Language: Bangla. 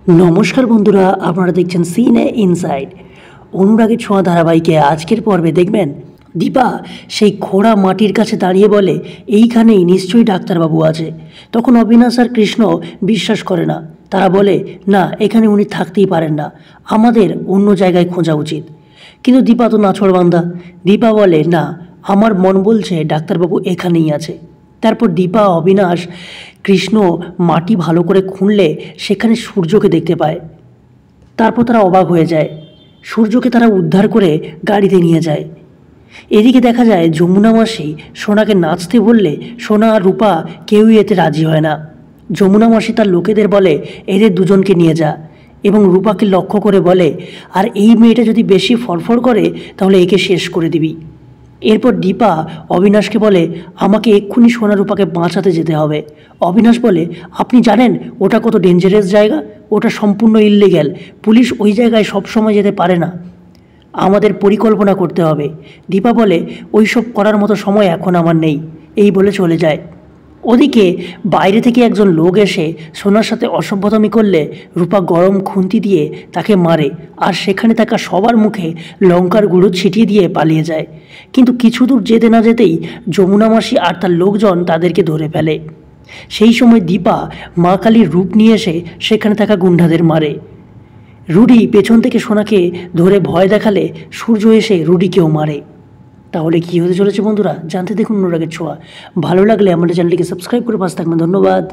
নমস্কার বন্ধুরা, আপনারা দেখছেন সিনে ইনসাইড। অনুরাগের ছোঁয়া ধারাবাহিকে আজকের পর্বে দেখবেন দীপা সেই খোঁড়া মাটির কাছে দাঁড়িয়ে বলে, এইখানেই নিশ্চয়ই ডাক্তারবাবু আছে। তখন অবিনাশ আর কৃষ্ণ বিশ্বাস করে না। তারা বলে, না, এখানে উনি থাকতেই পারেন না, আমাদের অন্য জায়গায় খোঁজা উচিত। কিন্তু দীপা তো নাছোড়বান্দা। দীপা বলে, না, আমার মন বলছে ডাক্তারবাবু এখানেই আছে। তারপর দীপা, অবিনাশ, কৃষ্ণ মাটি ভালো করে খুঁড়লে সেখানে সূর্যকে দেখতে পায়। তারপর তারা অবাক হয়ে যায়। সূর্যকে তারা উদ্ধার করে গাড়িতে নিয়ে যায়। এদিকে দেখা যায় যমুনা মাসি সোনাকে নাচতে বললে সোনা আর রূপা কেউই এতে রাজি হয় না। যমুনা মাসি তার লোকেদের বলে, এদের দুজনকে নিয়ে যা, এবং রূপাকে লক্ষ্য করে বলে, আর এই মেয়েটা যদি বেশি ফড়ফড় করে তাহলে একে শেষ করে দিবি। এরপর দীপা অবিনাশকে বলে, আমাকে এক্ষুনি সোনা রূপাকে বাঁচাতে যেতে হবে। অবিনাশ বলে, আপনি জানেন ওটা কত ডেঞ্জারাস জায়গা, ওটা সম্পূর্ণ ইল্লিগ্যাল, পুলিশ ওই জায়গায় সবসময় যেতে পারে না, আমাদের পরিকল্পনা করতে হবে। দীপা বলে, ওই সব করার মতো সময় এখন আমার নেই, এই বলে চলে যায়। ওদিকে বাইরে থেকে একজন লোক এসে সোনার সাথে অসভ্যতামি করলে রূপা গরম খুন্তি দিয়ে তাকে মারে, আর সেখানে থাকা সবার মুখে লঙ্কার গুঁড়ো ছিটিয়ে দিয়ে পালিয়ে যায়। কিন্তু কিছু দূর যেতে না যেতেই যমুনা মাসি আর তার লোকজন তাদেরকে ধরে ফেলে। সেই সময় দীপা মা কালীর রূপ নিয়ে এসে সেখানে থাকা গুন্ডাদের মারে। রুডি পেছন থেকে সোনাকে ধরে ভয় দেখালে সূর্য এসে রুডিকেও মারে। তাহলে কী হতে চলেছে বন্ধুরা, জানতে দেখুন অনুরাগের ছোঁয়া। ভালো লাগলে আমাদের চ্যানেলটিকে সাবস্ক্রাইব করে পাশে থাকবেন। ধন্যবাদ।